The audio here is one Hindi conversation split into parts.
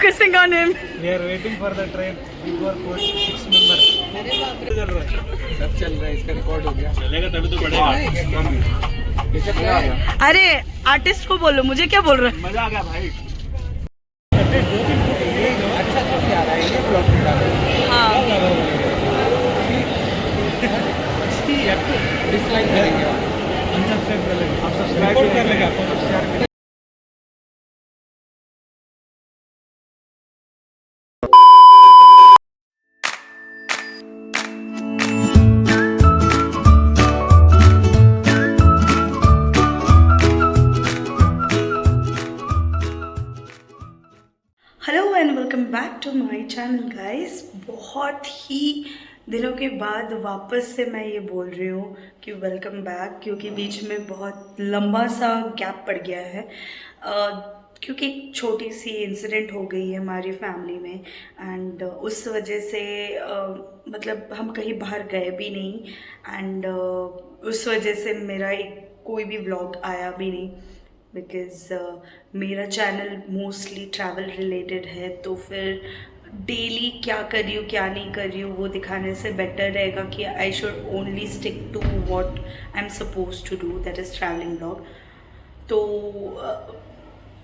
focusing on him. We are waiting for the train. Before coach 6 members. सब चल रहा है, इसका रिकॉर्ड हो गया। चलेगा तभी तो बढ़ेगा। अरे आर्टिस्ट को बोलो, मुझे क्या बोल रहा है? मजा आ गया भाई। अच्छा आ रहा है ये ब्लॉग में। हाँ। डिसलाइक करेंगे, अनसब्सक्राइब कर लेंगे, आप सब्सक्राइब कर लेंगे, आपको शेयर करेंगे। Hello and welcome back to my channel guys. बहुत ही दिनों के बाद वापस से मैं ये बोल रही हूँ कि वेलकम बैक, क्योंकि बीच में बहुत लंबा सा गैप पड़ गया है क्योंकि एक छोटी सी इंसिडेंट हो गई है हमारी फैमिली में एंड उस वजह से मतलब हम कहीं बाहर गए भी नहीं एंड उस वजह से मेरा एक कोई भी व्लॉग आया भी नहीं बिकॉज़ मेरा चैनल मोस्टली ट्रैवल रिलेटेड है, तो फिर डेली क्या कर रही हूँ क्या नहीं कर रही हूँ वो दिखाने से बेटर रहेगा कि I should only stick to what I am suppose to do, that is travelling vlog. तो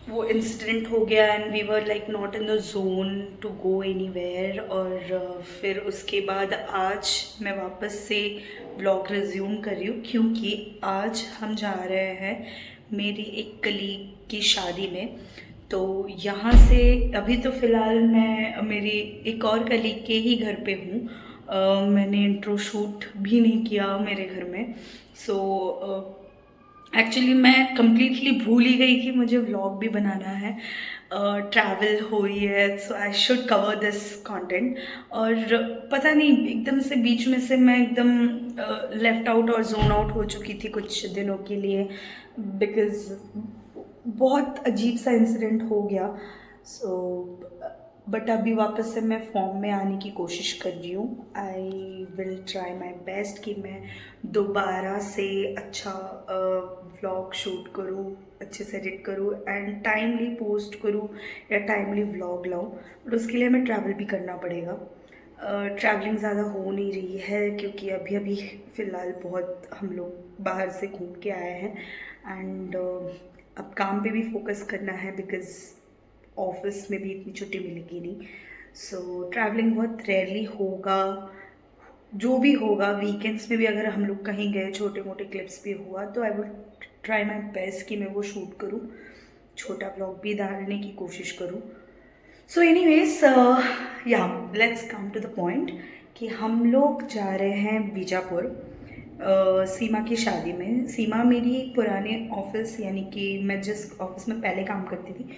वो इंसिडेंट हो गया and we were like not in the zone to go anywhere और फिर उसके बाद आज मैं वापस से व्लॉग रिज्यूम कर रही हूँ क्योंकि आज हम जा रहे हैं मेरी एक कलीग की शादी में। तो यहाँ से अभी तो फ़िलहाल मैं मेरी एक और कलीग के ही घर पे हूँ। मैंने इंट्रो शूट भी नहीं किया मेरे घर में। सो एक्चुअली मैं कम्प्लीटली भूल ही गई कि मुझे व्लॉग भी बनाना है। ट्रैवल हो रही है so I should cover this content और पता नहीं एकदम से बीच में से मैं एकदम लेफ़्ट आउट और जोन आउट हो चुकी थी कुछ दिनों के लिए बिकॉज़ बहुत अजीब सा इंसिडेंट हो गया। सो बट अभी वापस से मैं फॉर्म में आने की कोशिश कर रही हूँ। I will try my best कि मैं दोबारा से अच्छा व्लॉग शूट करूँ, अच्छे से एडिट करूँ एंड टाइमली पोस्ट करूँ या टाइमली व्लॉग लाऊँ। बट उसके लिए हमें ट्रैवल भी करना पड़ेगा। ट्रैवलिंग ज़्यादा हो नहीं रही है क्योंकि अभी अभी फ़िलहाल बहुत हम लोग बाहर से घूम के आए हैं एंड अब काम पे भी फोकस करना है बिकॉज़ ऑफिस में भी इतनी छुट्टी मिलेगी नहीं। सो ट्रैवलिंग बहुत रेयरली होगा, जो भी होगा वीकेंड्स में भी अगर हम लोग कहीं गए छोटे मोटे क्लिप्स भी हुआ तो I would try my best कि मैं वो शूट करूँ, छोटा व्लॉग भी डालने की कोशिश करूँ। सो एनीवेज या let's come to the point कि हम लोग जा रहे हैं बीजापुर सीमा की शादी में। सीमा मेरी एक पुराने ऑफिस यानी कि मैं जिस ऑफिस में पहले काम करती थी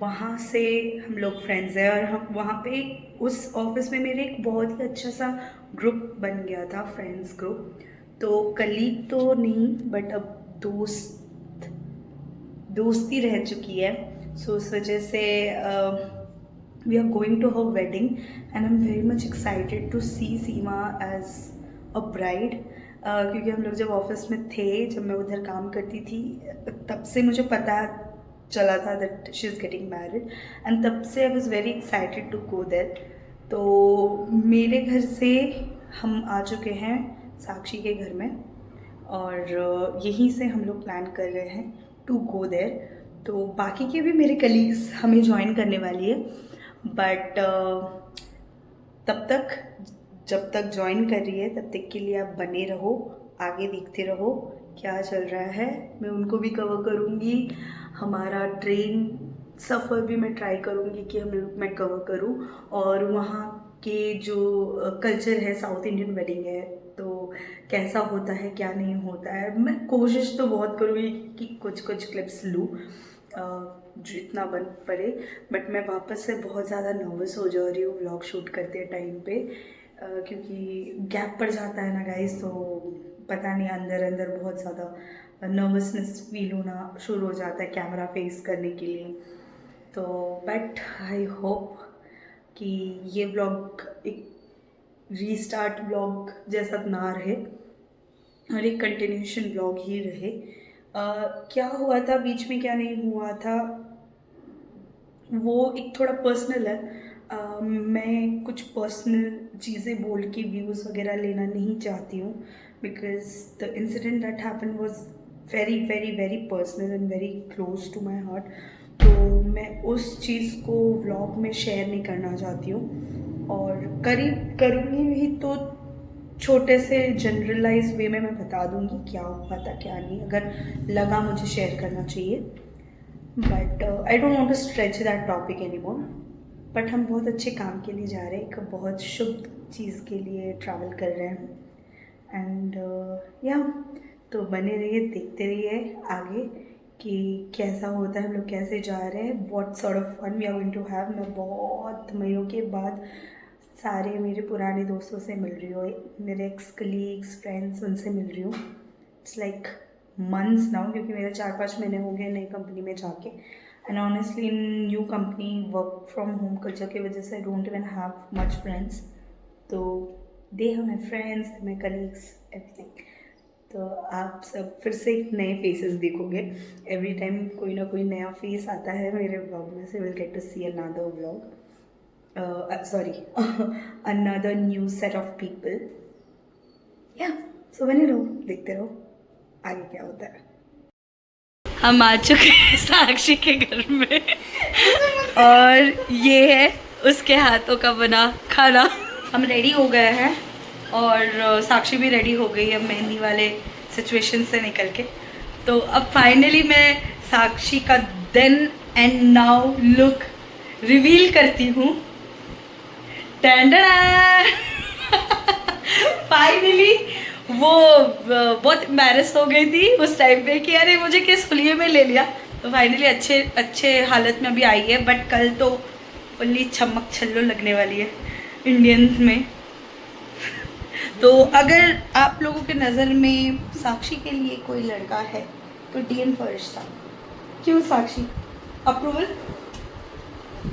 वहाँ से हम लोग फ्रेंड्स हैं और हम वहाँ पे उस ऑफिस में मेरे एक बहुत ही अच्छा सा ग्रुप बन गया था, फ्रेंड्स ग्रुप। तो कलीग तो नहीं बट अब दोस्ती रह चुकी है। सो उस वजह से we are going to her wedding and I am very much excited to see Seema as a bride क्योंकि हम लोग जब ऑफिस में थे, जब मैं उधर काम करती थी तब से मुझे पता चला था that she is getting married and तब से I was very excited to go there. तो मेरे घर से हम आ चुके हैं साक्षी के घर में और यहीं से हम लोग प्लान कर रहे हैं टू गो देयर। तो बाकी के भी मेरे कलीग्स हमें ज्वाइन करने वाली है बट तब तक जब तक ज्वाइन कर रही है तब तक के लिए आप बने रहो, आगे देखते रहो क्या चल रहा है। मैं उनको भी कवर करूँगी, हमारा ट्रेन सफ़र भी मैं ट्राई करूँगी कि मैं कवर करूँ और वहाँ के जो कल्चर है, साउथ इंडियन वेडिंग है तो कैसा होता है क्या नहीं होता है। मैं कोशिश तो बहुत करूँगी कि कुछ क्लिप्स लूँ जितना बन पड़े बट मैं वापस से बहुत ज़्यादा नर्वस हो जा रही हूँ व्लॉग शूट करते टाइम पे क्योंकि गैप पड़ जाता है ना गाइस, तो पता नहीं अंदर अंदर बहुत ज़्यादा नर्वसनेस फील होना शुरू हो जाता है कैमरा फेस करने के लिए। तो बट आई होप कि ये व्लॉग एक रीस्टार्ट व्लॉग जैसा ना रहे और एक कंटिन्यूशन व्लॉग ही रहे। क्या हुआ था बीच में क्या नहीं हुआ था वो एक थोड़ा पर्सनल है। मैं कुछ पर्सनल चीज़ें बोल के व्यूज़ वगैरह लेना नहीं चाहती हूँ, because the incident that happen was very very very personal and very close to my heart. तो मैं उस चीज़ को व्लॉग में शेयर नहीं करना चाहती हूँ, और करूँगी भी तो छोटे से जनरलाइज वे में मैं बता दूँगी क्या हुआ था क्या नहीं, अगर लगा मुझे शेयर करना चाहिए। But I don't want to stretch that topic any more. But हम बहुत अच्छे काम के लिए जा रहे हैं, एक बहुत शुभ चीज़ के लिए ट्रैवल कर रहे हैं। एंड या तो बने रहिए, देखते रहिए आगे कि कैसा होता है, हम लोग कैसे जा रहे हैं, what sort of fun we are going to have. मैं बहुत महीनों के बाद सारे मेरे पुराने दोस्तों से मिल रही हूँ, मेरे एक्स कलीग्स फ्रेंड्स उनसे मिल रही हूँ। इट्स लाइक मंथ्स नाउ, क्योंकि मेरे 4-5 महीने हो गए नई कंपनी में जाके। And honestly in new company work from home culture की वजह से I don't even have much friends. तो they have my friends, my colleagues, everything. तो आप सब फिर से नए फेसेस देखोगे। एवरी टाइम कोई ना कोई नया फेस आता है मेरे ब्लॉग में से। Will get to see another vlog, another new set of people. Yeah, so बने रहो, देखते रहो आगे क्या होता है। हम आ चुके हैं साक्षी के घर में और ये है उसके हाथों का बना खाना। हम रेडी हो गए हैं और साक्षी भी रेडी हो गई है मेहंदी वाले सिचुएशन से निकल के। तो अब फाइनली मैं साक्षी का then and now look reveal करती हूँ। फाइनली वो बहुत एम्बैरेस हो गई थी उस टाइम पे कि अरे मुझे किस हुलिये में ले लिया। तो फाइनली अच्छे हालत में अभी आई है, बट कल तो फुल्ली छमक छल्लो लगने वाली है इंडियन में। तो अगर आप लोगों के नज़र में साक्षी के लिए कोई लड़का है तो डीएम फरिश्ता। क्यों साक्षी, अप्रूवल?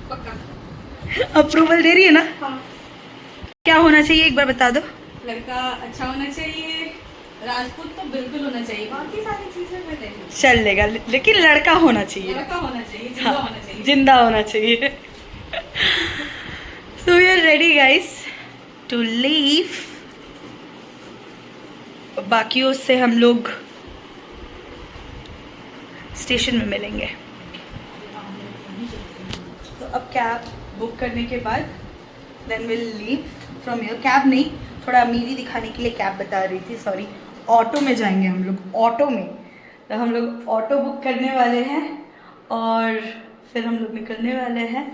पक्का अप्रूवल दे रही है ना? हाँ। क्या होना चाहिए एक बार बता दो। लड़का अच्छा होना चाहिए, राजपूत तो बिल्कुल होना चाहिए, बाकी सारी चीजें मैं नहीं। चल लेगा, लेकिन लड़का होना चाहिए। लड़का होना चाहिए, जिंदा हाँ, होना चाहिए। जिंदा होना चाहिए। So we are ready guys to leave. बाकियों से हम लोग स्टेशन में मिलेंगे। तो अब कैब बुक करने के बाद then will leave from your. Cab नहीं, थोड़ा अमीरी दिखाने के लिए कैब बता रही थी, सॉरी। ऑटो में जाएंगे हम लोग, ऑटो में। तो हम लोग ऑटो बुक करने वाले हैं और फिर हम लोग निकलने वाले हैं।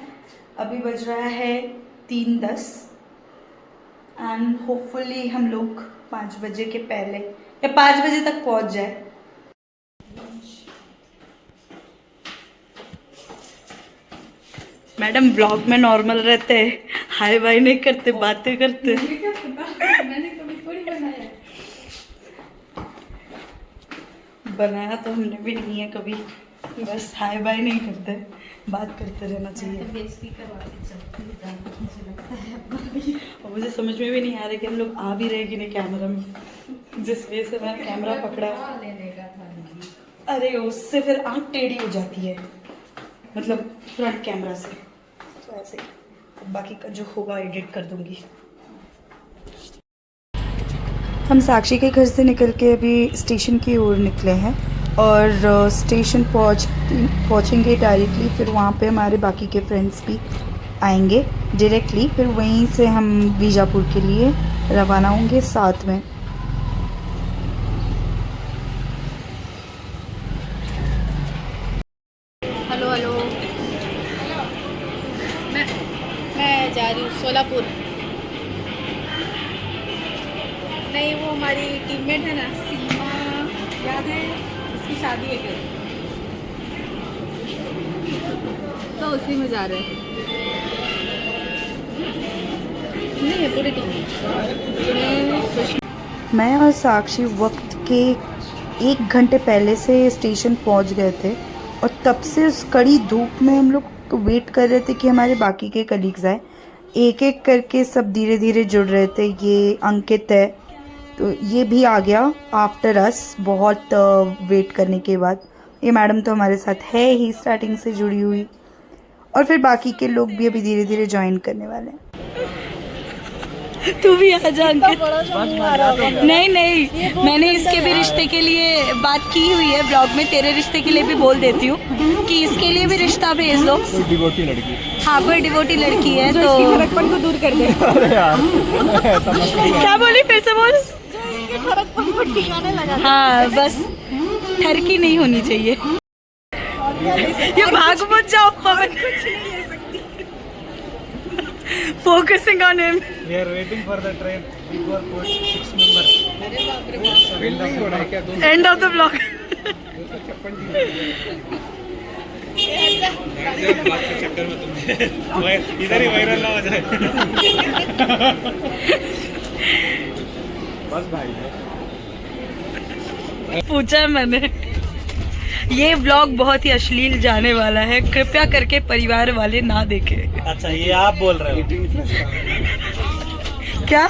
अभी बज रहा है 3:10 एंड होपफुली हम लोग 5 बजे के पहले या 5 बजे तक पहुंच जाए। मैडम ब्लॉग में नॉर्मल रहते हैं, हाय बाय नहीं करते, बातें करते। मुझे क्या पता, मैंने कभी थोड़ी बनाया है। बनाया तो हमने भी नहीं है कभी, बस हाय बाय नहीं करते, बात करते रहना चाहिए। बेइज्जती करवा के चलती है, मुझे लगता है। और मुझे समझ में भी नहीं आ रहा कि हम लोग आ भी रहे कि नहीं कैमरा में। जिस वजह से मैंने कैमरा पकड़ा, लेने का था दीदी। अरे उससे फिर आँख टेढ़ी हो जाती है, मतलब फ्रंट कैमरा से। तो ऐसे बाकी का जो होगा एडिट कर दूंगी। हम साक्षी के घर से निकल के अभी स्टेशन की ओर निकले हैं और स्टेशन पहुंचेंगे डायरेक्टली। फिर वहाँ पे हमारे बाकी के फ्रेंड्स भी आएंगे डायरेक्टली। फिर वहीं से हम बीजापुर के लिए रवाना होंगे साथ में। हेलो हेलो, मैं जा रही हूँ सोलापुर। नहीं, वो हमारी टीममेट है ना सीमा, याद है, उसकी शादी है कल, तो उसी में जा रहे हैं। नहीं है पूरी टीम। मैं और साक्षी वक्त के 1 घंटे पहले से स्टेशन पहुंच गए थे और तब से उस कड़ी धूप में हम लोग वेट कर रहे थे कि हमारे बाकी के कलीग्स आए। एक एक करके सब धीरे धीरे जुड़ रहे थे। ये अंकित है, तो ये भी आ गया आफ्टर अस, बहुत वेट करने के बाद। ये मैडम तो हमारे साथ है ही स्टार्टिंग से जुड़ी हुई। और फिर बाकी के लोग भी अभी धीरे धीरे ज्वाइन करने वाले हैं। तू भी आ जा अंकित। नहीं नहीं, मैंने इसके भी रिश्ते के लिए बात की हुई है ब्लॉग में, तेरे रिश्ते के लिए भी बोल देती हूँ कि इसके लिए भी रिश्ता भेज दो। डिवोटी लड़की। हाँ, कोई डिवोटी लड़की है तो फड़कपन को दूर कर दे। अरे यार क्या बोली, फिर से बोल। फड़कपन को ठिकाने लगा। हाँ बस ठरकी नहीं होनी चाहिए। ये भाग मत जाओ पवन, कुछ नहीं ले सकती। Focusing on him. We are waiting for the train big और कोच 6 मेंबर। अरे बाप रे बाप। नहीं हो रहा है क्या? तुम एंड ऑफ द ब्लॉग। चक्कर में तुम इधर ही वायरल ना हो जाए। बस भाई पूछा है मैंने। ये व्लॉग बहुत ही अश्लील जाने वाला है, कृपया करके परिवार वाले ना देखें। अच्छा, ये आप बोल रहे हो? क्या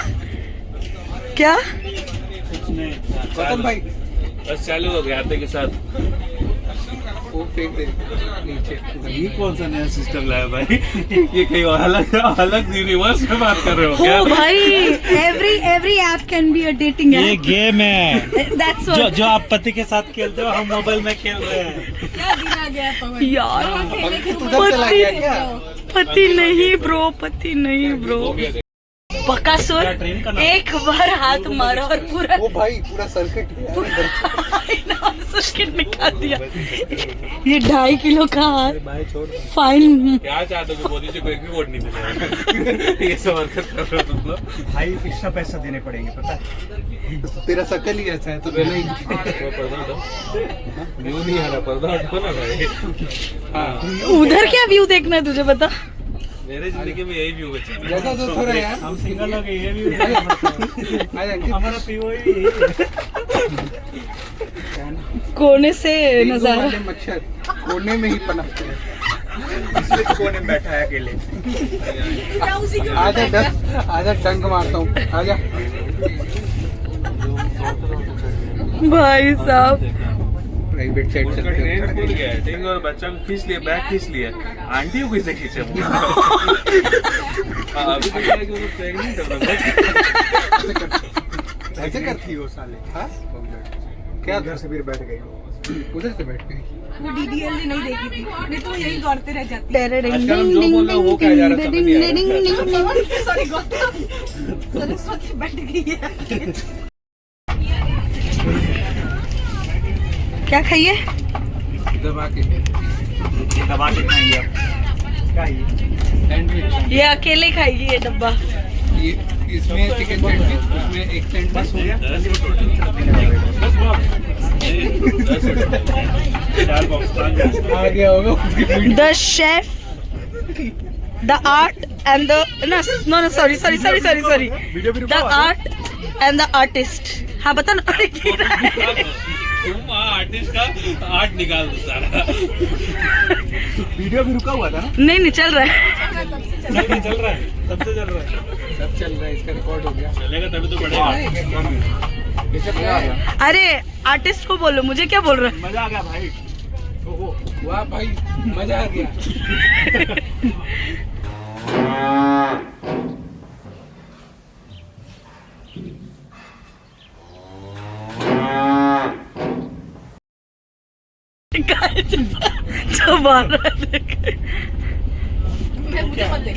क्या? कुछ नहीं गौतम भाई, बस चालू हो गया आते के साथ। वो फेंक दे नीचे। ये कौन सा नया सिस्टम लाया भाई? ये कहीं अलग रिवर्स में बात कर रहे हो क्या? ओ भाई, every app can be a dating ये ऐप। गेम है दैट्स जो आप पति के साथ खेलते हो, हम मोबाइल में खेल रहे हैं। क्या दिन आ गया पवन। यार उधर चला गया क्या? पति नहीं ब्रो, पति नहीं ब्रो। बकासुर, ट्रेन का नाम? एक बार हाथ मारा और पूरा ओ भाई, पूरा सर्किट सर्किट निकाल दिया। ये 2.5 किलो का हाथ भाई छोड़। फाइन। क्या चाहते हो? मोदी जी को एक भी वोट नहीं मिलेगा। ये सब हरकत कर रहे हो तुम लोग। भाई एक्स्ट्रा पैसा देने पड़ेंगे, पता है? तेरा शकल ही ऐसा है तो देना ही। वो पर्दा हटाओ। व्यू नहीं आ रहा, पर्दा हटाओ ना भाई। उधर क्या व्यू देखना है तुझे बता? मेरे जिंदगी में यही व्यू बचा। जगह तो थोड़ा यार, हम सिंगल हो गए, ये भी हमारा पीओ ही कोने से नजारा। मच्छर कोने में ही पनपते हैं, इसलिए तो कोने में बैठा है अकेले। आजा डंक मारता हूँ, आजा। भाई साहब प्राइवेट साइड उसका ट्रेन खुल गया है, ठीक है, और बच्चा को खींच लिया, बैग खींच लिया। आंटी को कैसे खींचे? अभी तो क्या है कि वो लोग प्रेग्नेंट है। ऐसे करती हो साले? हाँ क्या? उधर से फिर बैठ गई, उधर से बैठ गई। वो डीडीएल नहीं देखी थी, नहीं तो यही दौड़ते रह जाती। आजकल हम जो बोल रहे हैं वो क्या जा रहा समझ नहीं आ रहा। सॉरी गौतम, सरस्वती बैठ गई है। क्या खाइए? दबा के खाएंगे आप। क्या सैंडविच? ये अकेले खाएगी ये डब्बा। ये इसमें चिकन सैंडविच, उसमें एक सैंडविच हो गया। आ गया होगा। The chef, the art and the no sorry the art and the artist. हाँ बता ना। तुम आर्टिस्ट का आर्ट निकाल दो सारा। वीडियो भी रुका हुआ था ना? नहीं चल रहा है। नहीं चल रहा है, तब से चल रहा है, सब चल रहा है, इसका रिकॉर्ड हो गया। चलेगा तभी तो बढ़ेगा। कैसे मजा आ गया? अरे आर्टिस्ट को बोलो, मुझे क्या बोल रहा है? मजा आ गया भाई। ओहो वाह भाई, मजा आ गया।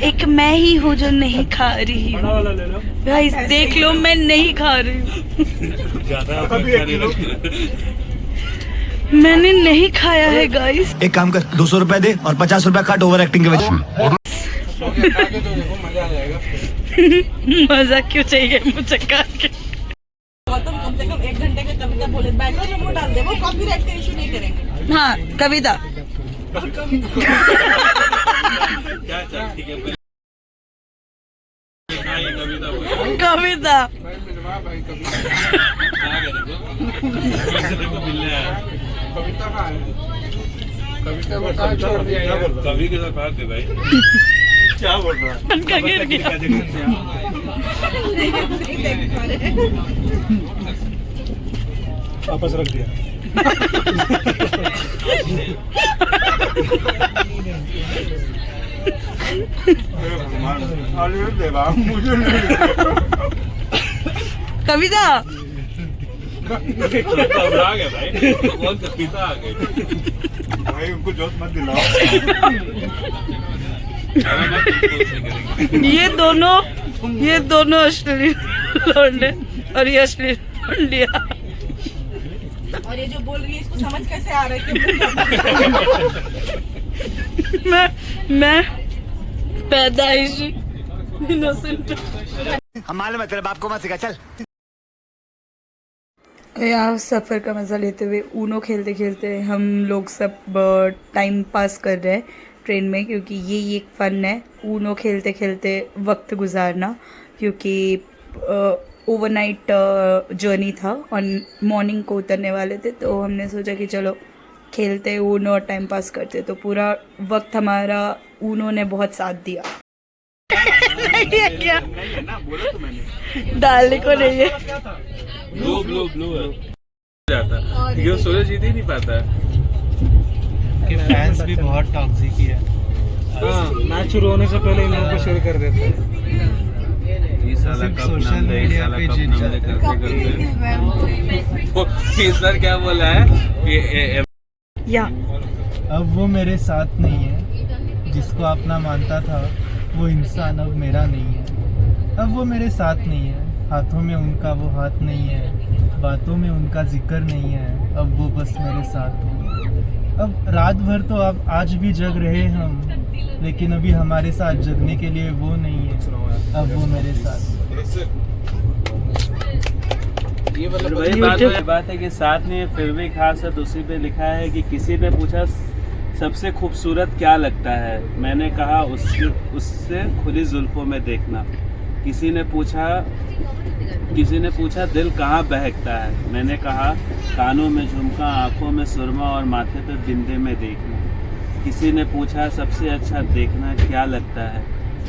एक मैं ही हूँ जो नहीं खा रही हूँ। वाला ले लो। गाइस देख लो, मैं नहीं खा रही हूँ। मैंने नहीं खाया है गाइस। एक काम कर, 200 रुपए दे और 50 रुपए काट ओवर एक्टिंग के वजह। खा के तो देखो, मजा आ जाएगा। मजा क्यों चाहिए मुझे खा के? गौतम कम से कम 1 घंटे का कविता बोले, बैकग्राउंड में डाल दे, वो कॉपीराइट का इशू नहीं करेंगे। हाँ कविता। क्या चल ठीक है। हाँ, ये कविता बोल। कविता भाई मिलवा भाई कभी। क्या करेंगे? देखो मिलने आया। कविता का है। कविता बता, छोड़ दिया यार। कवि के साथ बात है भाई। क्या बोल रहा है? उनका गिर गया। वापस रख दिया। मुझे कविता घबरा गए भाई, बहुत कविता आ गई भाई, उनको जोश मत दिलाओ। ये दोनों असली लौंडे और ये असली लौंडिया। और ये जो बोल रही है इसको समझ कैसे आ रहा है कि मैं पैदाइशी इनोसेंट। हम मालूम है तेरे बाप को मत सिखा, चल। यहाँ सफ़र का मज़ा लेते हुए ऊनो खेलते खेलते हम लोग सब टाइम पास कर रहे हैं ट्रेन में, क्योंकि ये एक फ़न है ऊनो खेलते खेलते वक्त गुजारना, क्योंकि ओवरनाइट जर्नी था और मॉर्निंग को उतरने वाले थे, तो हमने सोचा कि चलो खेलते ऊनो और टाइम पास करते, तो पूरा वक्त हमारा ऊनो ने बहुत साथ दिया। क्या बोला तो मैंने, डालने को नहीं है। ब्लू है जाता, ये सूरज जीत ही नहीं पाता। के फैंस भी बहुत टॉक्सिक ही है। हाँ, मैच शुरू होने से पहले इन लोगों को शुरू कर देते हैं। ये साला कप नाम दे, ये साला कप नाम दे करते इस बार क्या बोला है कि या अब वो मेरे साथ नहीं है, जिसको अपना मानता था वो इंसान अब मेरा नहीं है। अब वो मेरे साथ नहीं है, हाथों में उनका वो हाथ नहीं है, बातों में उनका जिक्र नहीं है, अब वो बस मेरे साथ हो। अब रात भर तो अब आज भी जग रहे हम, लेकिन अभी हमारे साथ जगने के लिए वो नहीं है, अब वो मेरे साथ। ये वही बात है कि साथ में फिर भी खास है। दूसरी पे लिखा है कि किसी ने पूछा सबसे खूबसूरत क्या लगता है, मैंने कहा उससे खुली जुल्फों में देखना। किसी ने पूछा दिल कहाँ बहकता है, मैंने कहा कानों में झुमका, आंखों में सुरमा और माथे पे बिंदे में देखना। किसी ने पूछा सबसे अच्छा देखना क्या लगता है,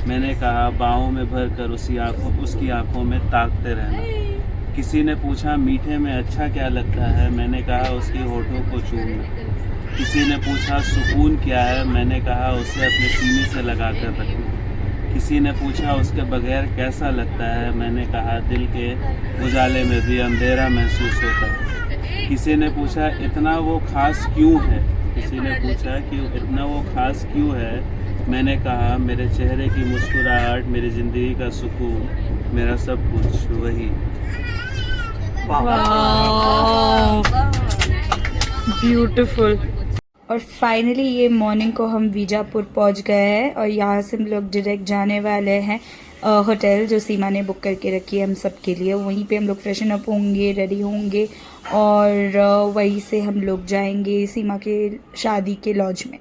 मैंने कहा बाहों में भर कर उसकी आंखों में ताकते रहना। किसी ने पूछा मीठे में अच्छा क्या लगता है, मैंने कहा उसके होठों को चूमना। किसी ने पूछा सुकून क्या है, मैंने कहा उसे अपने सीने से लगा कर रखना। किसी ने पूछा उसके बगैर कैसा लगता है, मैंने कहा दिल के उजाले में भी अंधेरा महसूस होता है। किसी ने पूछा इतना वो खास क्यों है, किसी ने पूछा कि इतना वो खास क्यों है, मैंने कहा मेरे चेहरे की मुस्कुराहट, मेरी ज़िंदगी का सुकून, मेरा सब कुछ वही। ब्यूटीफुल। और फाइनली ये मॉर्निंग को हम बीजापुर पहुंच गए हैं और यहाँ से हम लोग डायरेक्ट जाने वाले हैं होटल जो सीमा ने बुक करके रखी है हम सब के लिए। वहीं पे हम लोग फ्रेशन अप होंगे, रेडी होंगे और वहीं से हम लोग जाएंगे सीमा के शादी के लॉज में।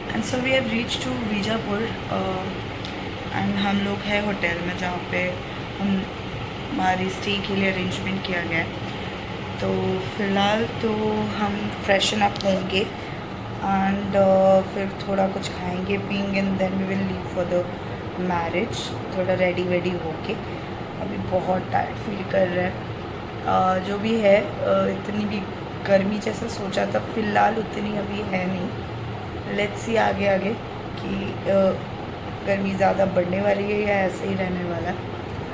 And so we have reach to Bijapur and हम लोग हैं होटल में जहाँ पे हमारी स्टे के लिए अरेंजमेंट किया गया है। तो फ़िलहाल तो हम फ्रेशन अप होंगे एंड फिर थोड़ा कुछ खाएंगे पियेंगे and then we will leave for the marriage. थोड़ा रेडी वेडी होके अभी बहुत टायर्ड फील कर रहे हैं। जो भी है इतनी भी गर्मी जैसा सोचा था फ़िलहाल उतनी अभी है नहीं। लेट्स सी आगे आगे कि गर्मी ज़्यादा बढ़ने वाली है या ऐसे ही रहने वाला है।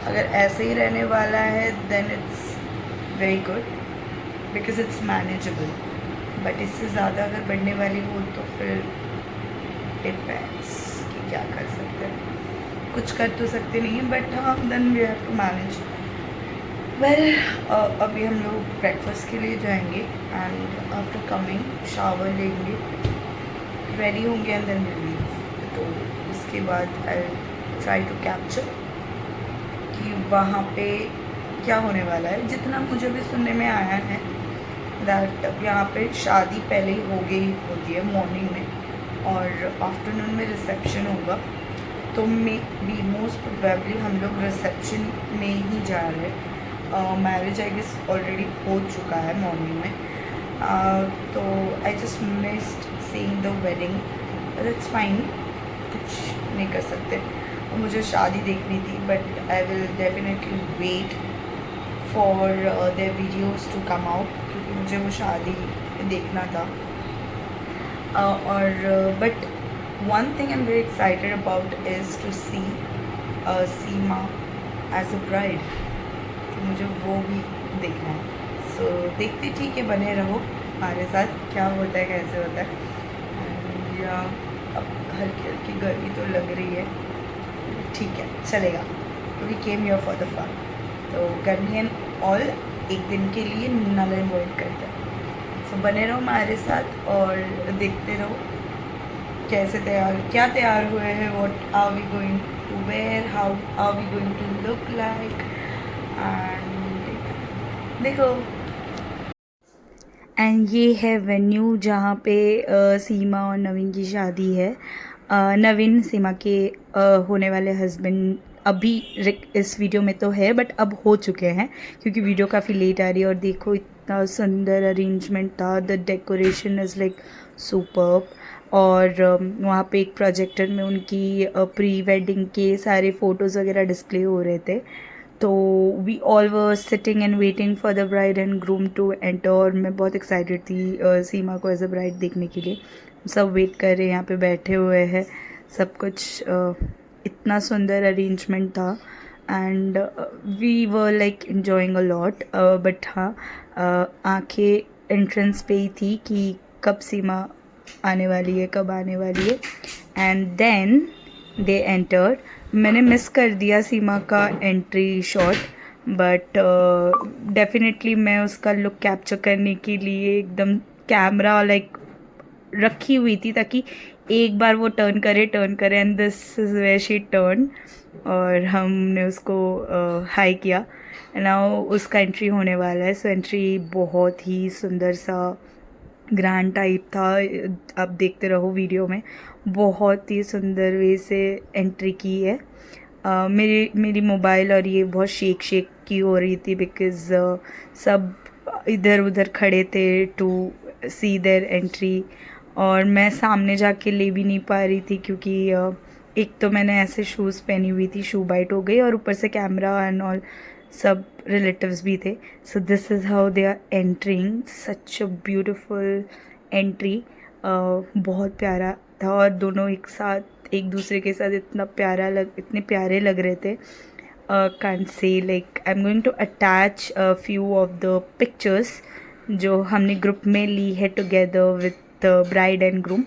अगर ऐसे ही रहने वाला है then it's very good because it's manageable, but इससे ज़्यादा अगर बढ़ने वाली हो तो फिर डिपेंड्स कि क्या कर सकते हैं। कुछ कर तो सकते नहीं हैं बट हाँ then we have to manage. Well अभी हम लोग ब्रेकफास्ट के लिए जाएंगे एंड आफ्टर कमिंग शावर लेंगे, रेडी होंगे एंड देन विल लीव। तो उसके बाद आई ट्राई टू कैप्चर कि वहाँ पे क्या होने वाला है। जितना मुझे भी सुनने में आया है दैट यहाँ पे शादी पहले ही हो गई होती है मॉर्निंग में और आफ्टरनून में रिसेप्शन होगा। तो मे बी मोस्ट प्रोबेबली हम लोग रिसेप्शन में ही जा रहे हैं। मैरिज आई गेस ऑलरेडी हो चुका है मॉर्निंग में। तो I just missed seeing the wedding, that's fine, कुछ नहीं कर सकते। मुझे शादी देखनी थी but I will definitely wait for their videos to come out क्योंकि मुझे वो शादी देखना था। और but one thing I am very excited about is to see Seema as a bride, तो मुझे वो भी देखना है। सो देखते, ठीक है, बने रहो हमारे साथ, क्या होता है कैसे होता है। या अब हल्की हल्की गर्मी तो लग रही है, ठीक है, चलेगा। We came here for the fun, तो गर्मी एंड ऑल एक दिन के लिए नल एंड वॉइड करते हैं। सो बने रहो हमारे साथ और देखते रहो कैसे क्या तैयार हुए हैं, what are we going to wear, how are we going to look like, and देखो। एंड ये है वेन्यू जहाँ पे सीमा और नवीन की शादी है। नवीन सीमा के होने वाले हस्बैंड अभी इस वीडियो में तो है, बट अब हो चुके हैं क्योंकि वीडियो काफ़ी लेट आ रही है। और देखो इतना सुंदर अरेंजमेंट था, the decoration is like superb. और वहाँ पे एक प्रोजेक्टर में उनकी प्री वेडिंग के सारे फ़ोटोज़ वगैरह डिस्प्ले हो रहे थे। तो we all were sitting and waiting for the bride and groom to enter. और मैं बहुत एक्साइटेड थी सीमा को एज अ ब्राइड देखने के लिए। सब वेट कर रहे हैं, यहाँ पे बैठे हुए हैं, सब कुछ इतना सुंदर अरेंजमेंट था and we were like enjoying a lot. But हाँ, आंखें एंट्रेंस पे ही थी कि कब सीमा आने वाली है, कब आने वाली है। And then they entered. मैंने मिस कर दिया सीमा का एंट्री शॉट, बट डेफिनेटली मैं उसका लुक कैप्चर करने के लिए एकदम कैमरा लाइक रखी हुई थी ताकि एक बार वो टर्न करे and this is where she turn. और हमने उसको हाई किया। नाउ उसका एंट्री होने वाला है। सो एंट्री बहुत ही सुंदर सा ग्रैंड टाइप था, आप देखते रहो वीडियो में। बहुत ही सुंदर वे से एंट्री की है। मेरी मोबाइल और ये बहुत शेक की हो रही थी बिकॉज़ सब इधर उधर खड़े थे टू सी देयर एंट्री। और मैं सामने जाके ले भी नहीं पा रही थी क्योंकि एक तो मैंने ऐसे शूज़ पहनी हुई थी, शू बाइट हो गई, और ऊपर से कैमरा एंड ऑल सब रिलेटिव्स भी थे। So this is how they are entering, such a beautiful entry. बहुत प्यारा था और दोनों एक साथ एक दूसरे के साथ इतने प्यारे लग रहे थे। can't say, like I'm going to attach a few of the pictures जो हमने ग्रुप में ली है together with the bride and groom.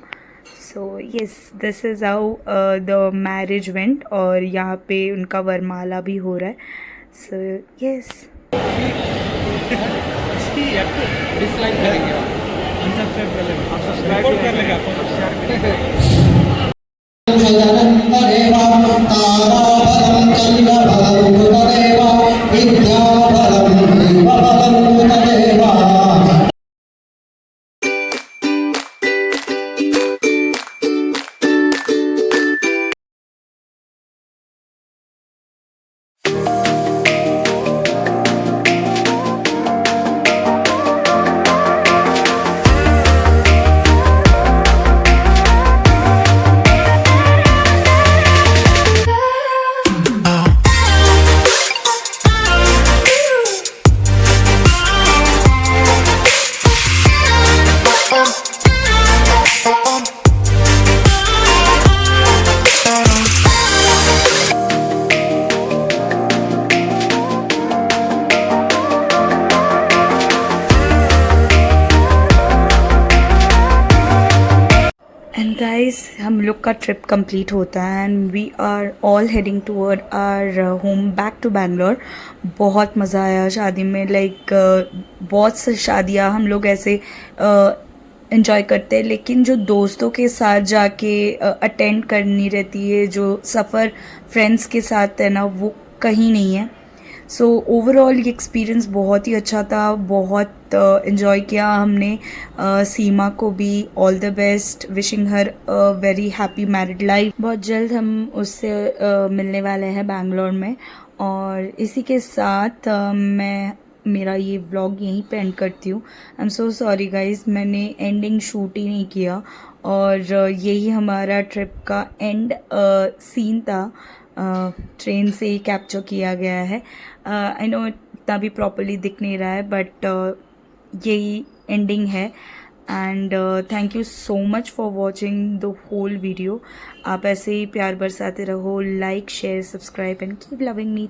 So yes, this is how the marriage went. और यहाँ पे उनका वरमाला भी हो रहा है. So yes. डिसलाइक करेंगे, अनसब्सक्राइब कर लेंगे, आप सब्सक्राइब कर लेंगे, आपको गाइस, हम लोग का ट्रिप कंप्लीट होता है and we are all heading toward our home back to Bangalore. बहुत मज़ा आया शादी में, लाइक बहुत सी शादियाँ हम लोग ऐसे इन्जॉय करते हैं, लेकिन जो दोस्तों के साथ जाके अटेंड करनी रहती है, जो सफ़र फ्रेंड्स के साथ है ना, वो कहीं नहीं है। सो ओवरऑल ये एक्सपीरियंस बहुत ही अच्छा था, बहुत इन्जॉय किया हमने। सीमा को भी all the best, wishing her very happy married life. बहुत जल्द हम उससे मिलने वाले हैं बैंगलोर में। और इसी के साथ मैं मेरा ये व्लॉग यहीं पे एंड करती हूँ। I am so sorry guys, मैंने एंडिंग शूट ही नहीं किया और यही हमारा ट्रिप का एंड सीन था। ट्रेन से ही कैप्चर किया गया है। आई नो इतना भी प्रॉपर्ली दिख नहीं रहा है, बट यही एंडिंग है। And thank you so much for watching the whole video. आप ऐसे ही प्यार बरसाते रहो. Like, share, subscribe and keep loving me.